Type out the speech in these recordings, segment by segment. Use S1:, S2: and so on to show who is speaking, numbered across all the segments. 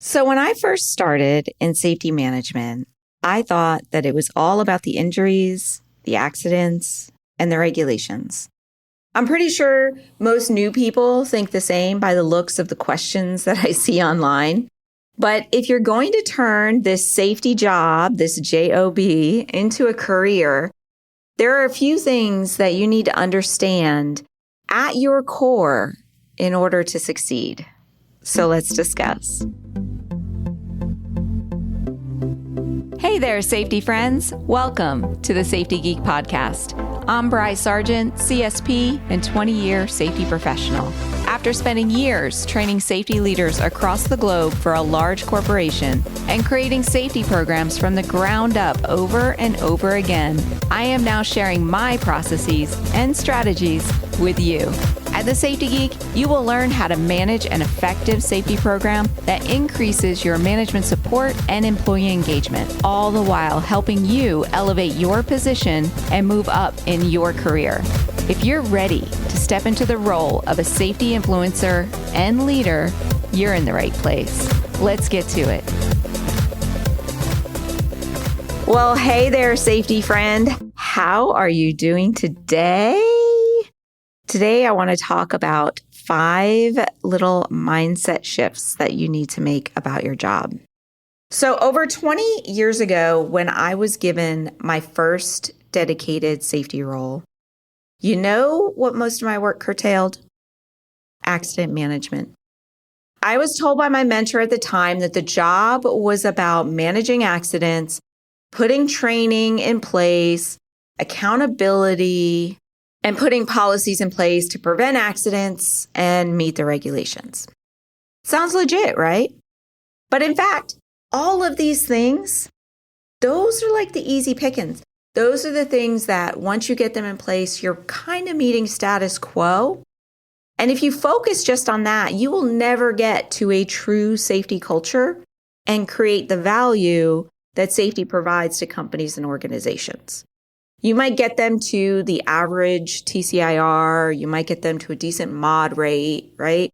S1: So when I first started in safety management, I thought that it was all about the injuries, the accidents, and the regulations. I'm pretty sure most new people think the same by the looks of the questions that I see online. But if you're going to turn this safety job, this job, into a career, there are a few things that you need to understand at your core in order to succeed. So let's discuss. Hey there, safety friends. Welcome to the Safety Geek podcast. I'm Bryce Sargent, CSP and 20-year safety professional. After spending years training safety leaders across the globe for a large corporation and creating safety programs from the ground up over and over again, I am now sharing my processes and strategies with you. At the Safety Geek, you will learn how to manage an effective safety program that increases your management support and employee engagement, all the while helping you elevate your position and move up in your career. If you're ready to step into the role of a safety influencer and leader, you're in the right place. Let's get to it. Well, hey there, safety friend. How are you doing today? Today, I want to talk about 5 little mindset shifts that you need to make about your job. So over 20 years ago, when I was given my first dedicated safety role, you know what most of my work curtailed? Accident management. I was told by my mentor at the time that the job was about managing accidents, putting training in place, accountability, and putting policies in place to prevent accidents and meet the regulations. Sounds legit, right? But in fact, all of these things, those are like the easy pickings. Those are the things that once you get them in place, you're kind of meeting status quo. And if you focus just on that, you will never get to a true safety culture and create the value that safety provides to companies and organizations. You might get them to the average TCIR. You might get them to a decent mod rate, right?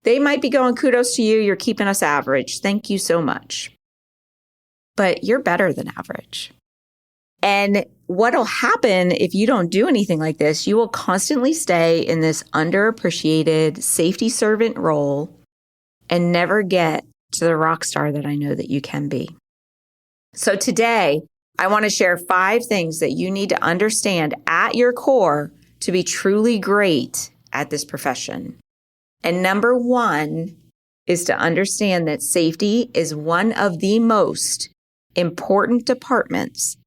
S1: They might be going, kudos to you. You're keeping us average. Thank you so much. But you're better than average. And what'll happen if you don't do anything like this, you will constantly stay in this underappreciated safety servant role and never get to the rock star that I know that you can be. So today, I want to share 5 things that you need to understand at your core to be truly great at this profession. And number 1 is to understand that safety is one of the most important departments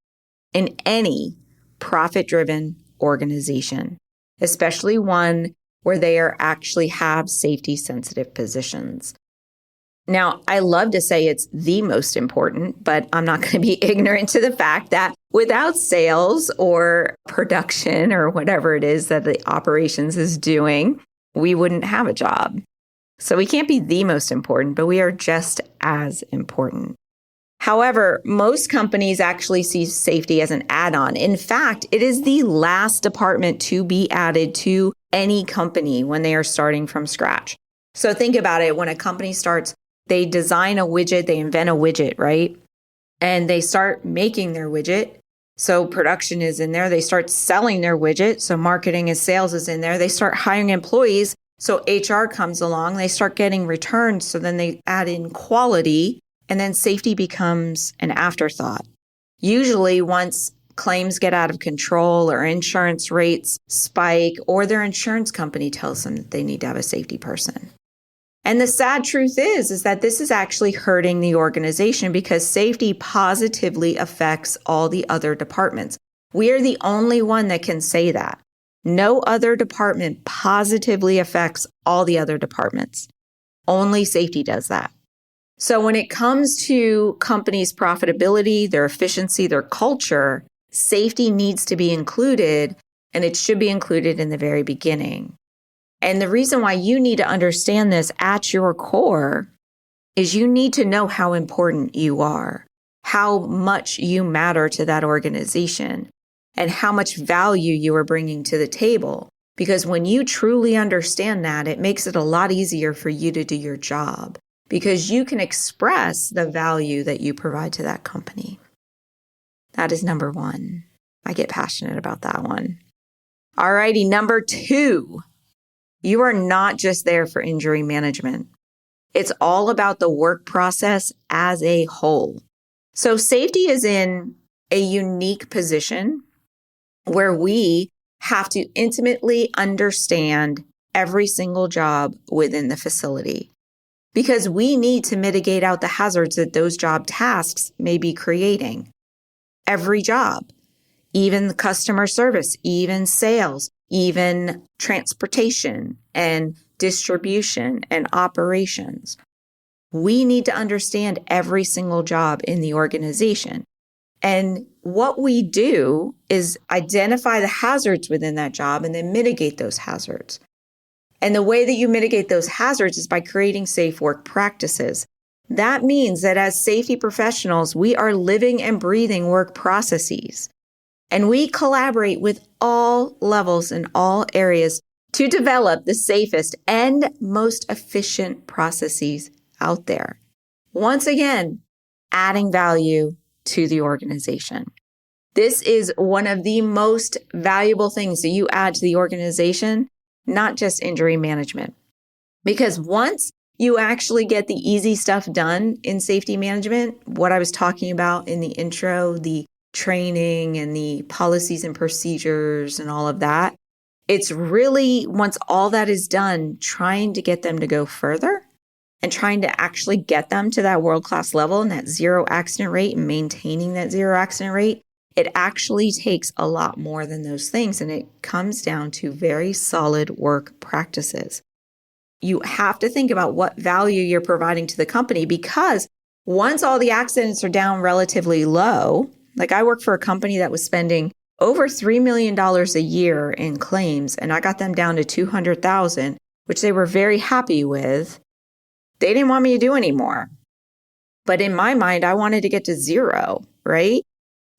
S1: in any profit-driven organization, especially one where they actually have safety-sensitive positions. Now, I love to say it's the most important, but I'm not going to be ignorant to the fact that without sales or production or whatever it is that the operations is doing, we wouldn't have a job. So we can't be the most important, but we are just as important. However, most companies actually see safety as an add-on. In fact, it is the last department to be added to any company when they are starting from scratch. So think about it. When a company starts, they design a widget, they invent a widget, right? And they start making their widget. So production is in there. They start selling their widget. So marketing and sales is in there. They start hiring employees. So HR comes along. They start getting returns. So then they add in quality. And then safety becomes an afterthought. Usually once claims get out of control or insurance rates spike or their insurance company tells them that they need to have a safety person. And the sad truth is that this is actually hurting the organization because safety positively affects all the other departments. We are the only one that can say that. No other department positively affects all the other departments. Only safety does that. So when it comes to companies' profitability, their efficiency, their culture, safety needs to be included, and it should be included in the very beginning. And the reason why you need to understand this at your core is you need to know how important you are, how much you matter to that organization, and how much value you are bringing to the table. Because when you truly understand that, it makes it a lot easier for you to do your job. because you can express the value that you provide to that company. That is number one. I get passionate about that one. All righty, number two, you are not just there for injury management. It's all about the work process as a whole. So safety is in a unique position where we have to intimately understand every single job within the facility because we need to mitigate out the hazards that those job tasks may be creating. Every job, even the customer service, even sales, even transportation and distribution and operations. We need to understand every single job in the organization. And what we do is identify the hazards within that job and then mitigate those hazards. And the way that you mitigate those hazards is by creating safe work practices. That means that as safety professionals, we are living and breathing work processes. And we collaborate with all levels and all areas to develop the safest and most efficient processes out there. Once again, adding value to the organization. This is one of the most valuable things that you add to the organization, not just injury management. Because once you actually get the easy stuff done in safety management, what I was talking about in the intro, the training and the policies and procedures and all of that, it's really, once all that is done, trying to get them to go further and trying to actually get them to that world-class level and that zero accident rate and maintaining that zero accident rate. It actually takes a lot more than those things, and it comes down to very solid work practices. You have to think about what value you're providing to the company, because once all the accidents are down relatively low, like I work for a company that was spending over $3 million a year in claims, and I got them down to $200,000, which they were very happy with. They didn't want me to do anymore. But in my mind, I wanted to get to zero, right?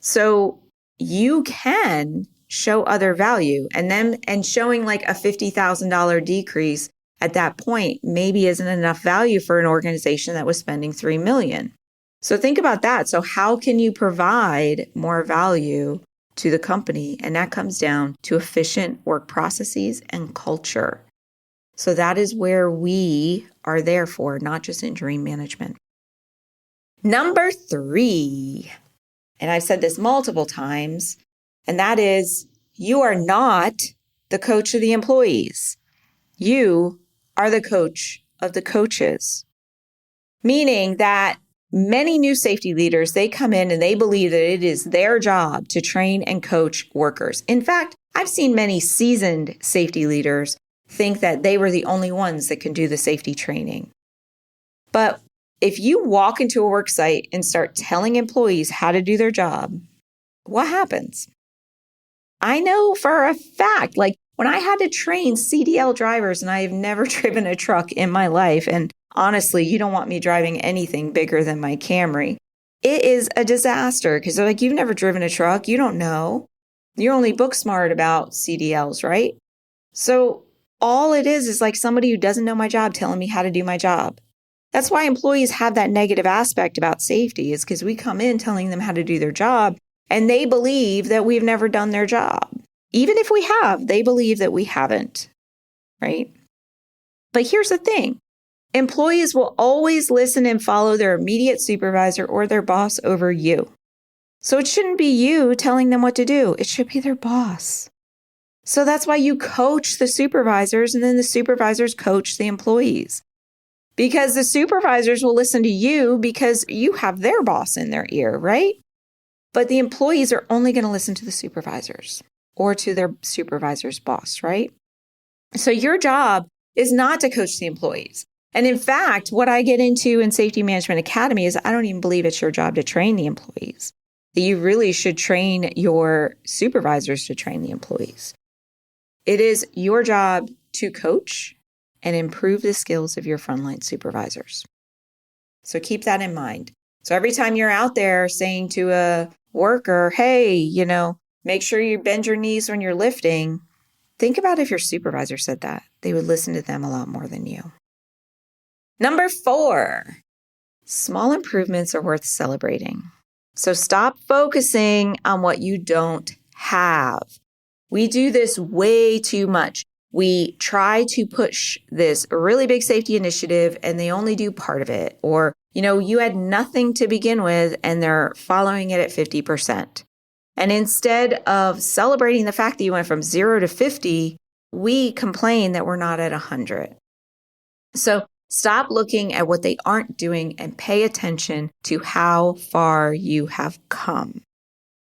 S1: So you can show other value, and showing like a $50,000 decrease at that point maybe isn't enough value for an organization that was spending $3 million. So think about that. So how can you provide more value to the company? And that comes down to efficient work processes and culture. So that is where we are there for, not just injury management. Number three, and I've said this multiple times, and that is you are not the coach of the employees. You are the coach of the coaches. Meaning that many new safety leaders, they come in and they believe that it is their job to train and coach workers. In fact, I've seen many seasoned safety leaders think that they were the only ones that can do the safety training. But if you walk into a work site and start telling employees how to do their job, what happens? I know for a fact, like when I had to train CDL drivers, and I have never driven a truck in my life, and honestly, you don't want me driving anything bigger than my Camry. It is a disaster because they're like, you've never driven a truck. You don't know. You're only book smart about CDLs, right? So all it is like somebody who doesn't know my job telling me how to do my job. That's why employees have that negative aspect about safety, is because we come in telling them how to do their job and they believe that we've never done their job. Even if we have, they believe that we haven't, right? But here's the thing. Employees will always listen and follow their immediate supervisor or their boss over you. So it shouldn't be you telling them what to do. It should be their boss. So that's why you coach the supervisors, and then the supervisors coach the employees. Because the supervisors will listen to you because you have their boss in their ear, right? But the employees are only going to listen to the supervisors or to their supervisor's boss, right? So your job is not to coach the employees. And in fact, what I get into in Safety Management Academy is I don't even believe it's your job to train the employees. You really should train your supervisors to train the employees. It is your job to coach and improve the skills of your frontline supervisors. So keep that in mind. So every time you're out there saying to a worker, hey, make sure you bend your knees when you're lifting, think about if your supervisor said that. They would listen to them a lot more than you. Number 4, small improvements are worth celebrating. So stop focusing on what you don't have. We do this way too much. We try to push this really big safety initiative and they only do part of it. Or, you had nothing to begin with and they're following it at 50%. And instead of celebrating the fact that you went from 0 to 50, we complain that we're not at 100. So stop looking at what they aren't doing and pay attention to how far you have come.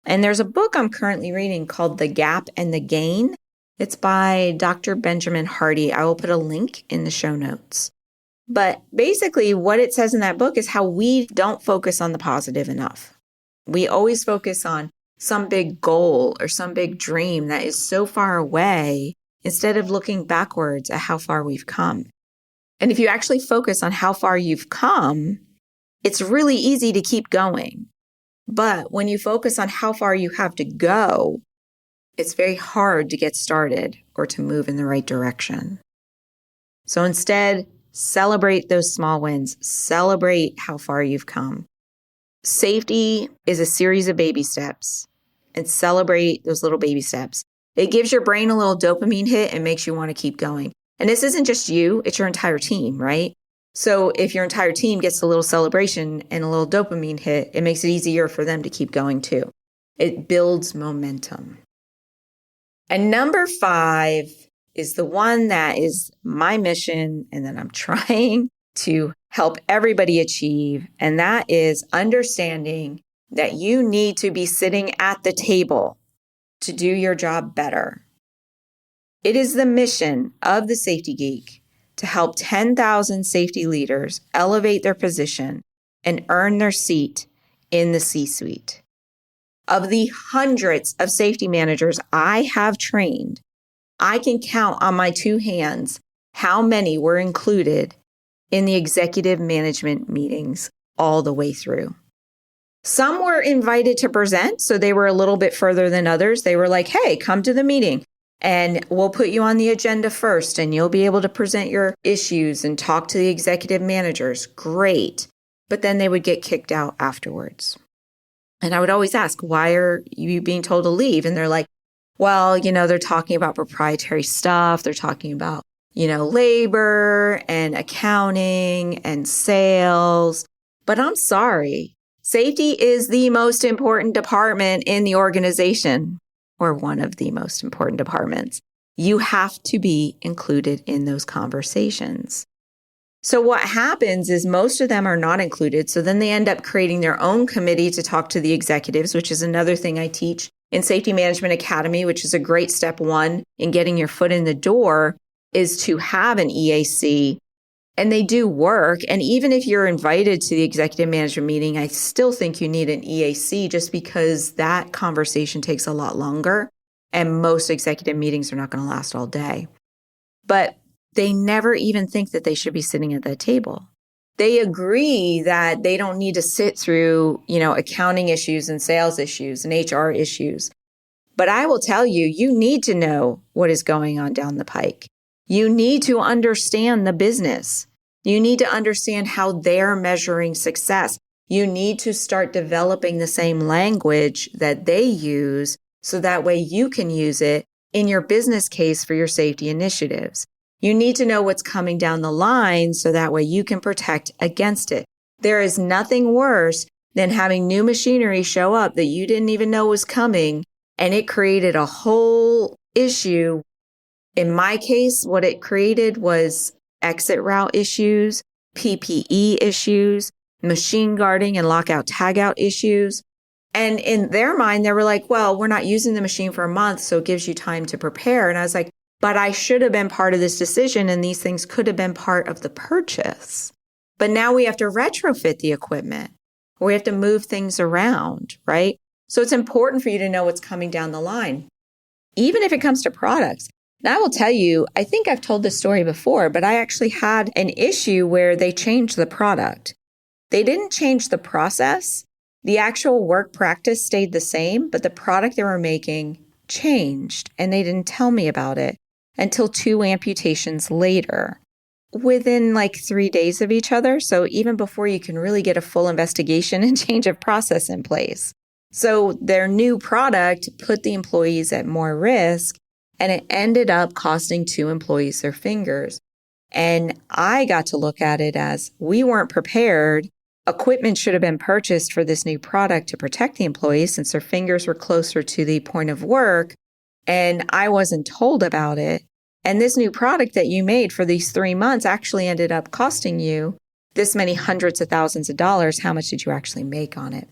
S1: And there's a book I'm currently reading called The Gap and the Gain. It's by Dr. Benjamin Hardy. I will put a link in the show notes. But basically what it says in that book is how we don't focus on the positive enough. We always focus on some big goal or some big dream that is so far away instead of looking backwards at how far we've come. And if you actually focus on how far you've come, it's really easy to keep going. But when you focus on how far you have to go, it's very hard to get started or to move in the right direction. So instead, celebrate those small wins. Celebrate how far you've come. Safety is a series of baby steps, and celebrate those little baby steps. It gives your brain a little dopamine hit and makes you want to keep going. And this isn't just you, it's your entire team, right? So if your entire team gets a little celebration and a little dopamine hit, it makes it easier for them to keep going too. It builds momentum. And number 5 is the one that is my mission and that I'm trying to help everybody achieve. And that is understanding that you need to be sitting at the table to do your job better. It is the mission of the Safety Geek to help 10,000 safety leaders elevate their position and earn their seat in the C-suite. Of the hundreds of safety managers I have trained, I can count on my 2 hands how many were included in the executive management meetings all the way through. Some were invited to present, so they were a little bit further than others. They were like, hey, come to the meeting and we'll put you on the agenda first and you'll be able to present your issues and talk to the executive managers. Great. But then they would get kicked out afterwards. And I would always ask, why are you being told to leave? And they're like, well, they're talking about proprietary stuff. They're talking about, labor and accounting and sales. But I'm sorry. Safety is the most important department in the organization, or one of the most important departments. You have to be included in those conversations. So what happens is most of them are not included. So then they end up creating their own committee to talk to the executives, which is another thing I teach in Safety Management Academy, which is a great step 1 in getting your foot in the door, is to have an EAC. And they do work. And even if you're invited to the executive management meeting, I still think you need an EAC just because that conversation takes a lot longer. And most executive meetings are not going to last all day. But they never even think that they should be sitting at that table. They agree that they don't need to sit through, accounting issues and sales issues and HR issues. But I will tell you, you need to know what is going on down the pike. You need to understand the business. You need to understand how they're measuring success. You need to start developing the same language that they use so that way you can use it in your business case for your safety initiatives. You need to know what's coming down the line so that way you can protect against it. There is nothing worse than having new machinery show up that you didn't even know was coming, and it created a whole issue. In my case, what it created was exit route issues, PPE issues, machine guarding and lockout tagout issues. And in their mind, they were like, well, we're not using the machine for a month, so it gives you time to prepare. And I was like, but I should have been part of this decision, and these things could have been part of the purchase. But now we have to retrofit the equipment, or we have to move things around, right? So it's important for you to know what's coming down the line, even if it comes to products. Now, I will tell you, I think I've told this story before, but I actually had an issue where they changed the product. They didn't change the process. The actual work practice stayed the same, but the product they were making changed, and they didn't tell me about it until 2 amputations later. within like 3 days of each other. So even before you can really get a full investigation and change of process in place. So their new product put the employees at more risk, and it ended up costing 2 employees their fingers. And I got to look at it as we weren't prepared. Equipment should have been purchased for this new product to protect the employees since their fingers were closer to the point of work. And I wasn't told about it. And this new product that you made for these 3 months actually ended up costing you this many hundreds of thousands of dollars. How much did you actually make on it?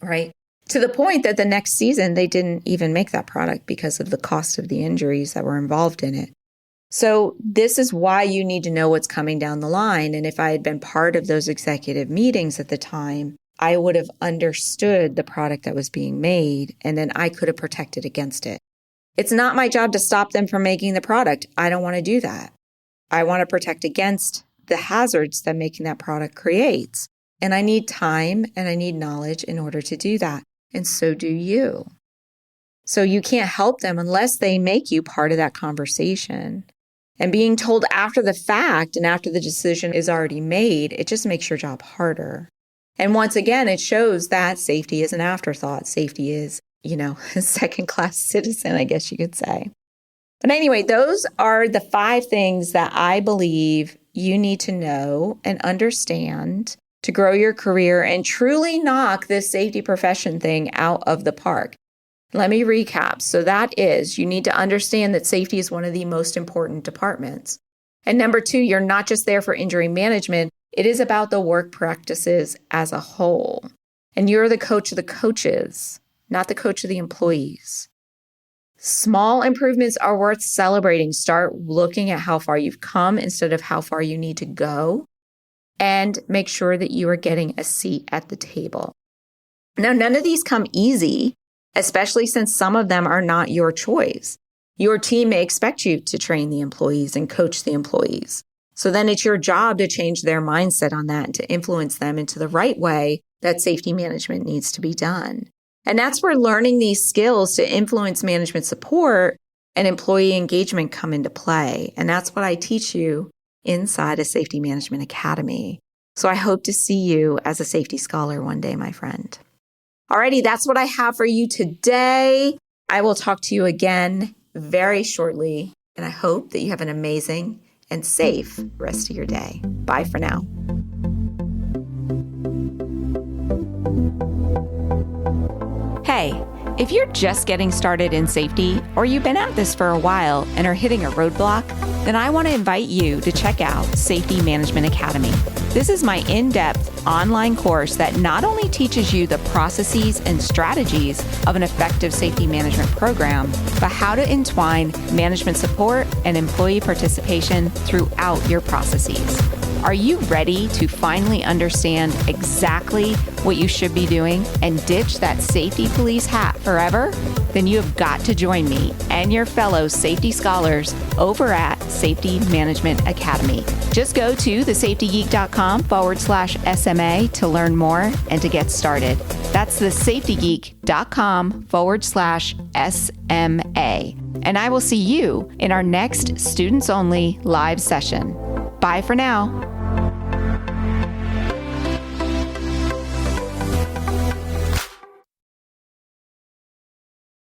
S1: Right? To the point that the next season, they didn't even make that product because of the cost of the injuries that were involved in it. So this is why you need to know what's coming down the line. And if I had been part of those executive meetings at the time, I would have understood the product that was being made, and then I could have protected against it. It's not my job to stop them from making the product. I don't want to do that. I want to protect against the hazards that making that product creates. And I need time and I need knowledge in order to do that. And so do you. So you can't help them unless they make you part of that conversation. And being told after the fact and after the decision is already made, it just makes your job harder. And once again, it shows that safety is an afterthought. Safety is, a second-class citizen, I guess you could say. But anyway, those are the 5 things that I believe you need to know and understand to grow your career and truly knock this safety profession thing out of the park. Let me recap. So that is, you need to understand that safety is one of the most important departments. And number 2, you're not just there for injury management. It is about the work practices as a whole. And you're the coach of the coaches, not the coach of the employees. Small improvements are worth celebrating. Start looking at how far you've come instead of how far you need to go. And make sure that you are getting a seat at the table. Now, none of these come easy, especially since some of them are not your choice. Your team may expect you to train the employees and coach the employees. So then it's your job to change their mindset on that and to influence them into the right way that safety management needs to be done. And that's where learning these skills to influence management support and employee engagement come into play. And that's what I teach you inside a Safety Management Academy. So I hope to see you as a safety scholar one day, my friend. Alrighty, that's what I have for you today. I will talk to you again very shortly, and I hope that you have an amazing and safe rest of your day. Bye for now. Hey, if you're just getting started in safety, or you've been at this for a while and are hitting a roadblock, then I want to invite you to check out Safety Management Academy. This is my in-depth online course that not only teaches you the processes and strategies of an effective safety management program, but how to entwine management support and employee participation throughout your processes. Are you ready to finally understand exactly what you should be doing and ditch that safety police hat forever? Then you have got to join me and your fellow safety scholars over at Safety Management Academy. Just go to thesafetygeek.com/SMA to learn more and to get started. That's thesafetygeek.com/SMA. And I will see you in our next students only live session. Bye for now.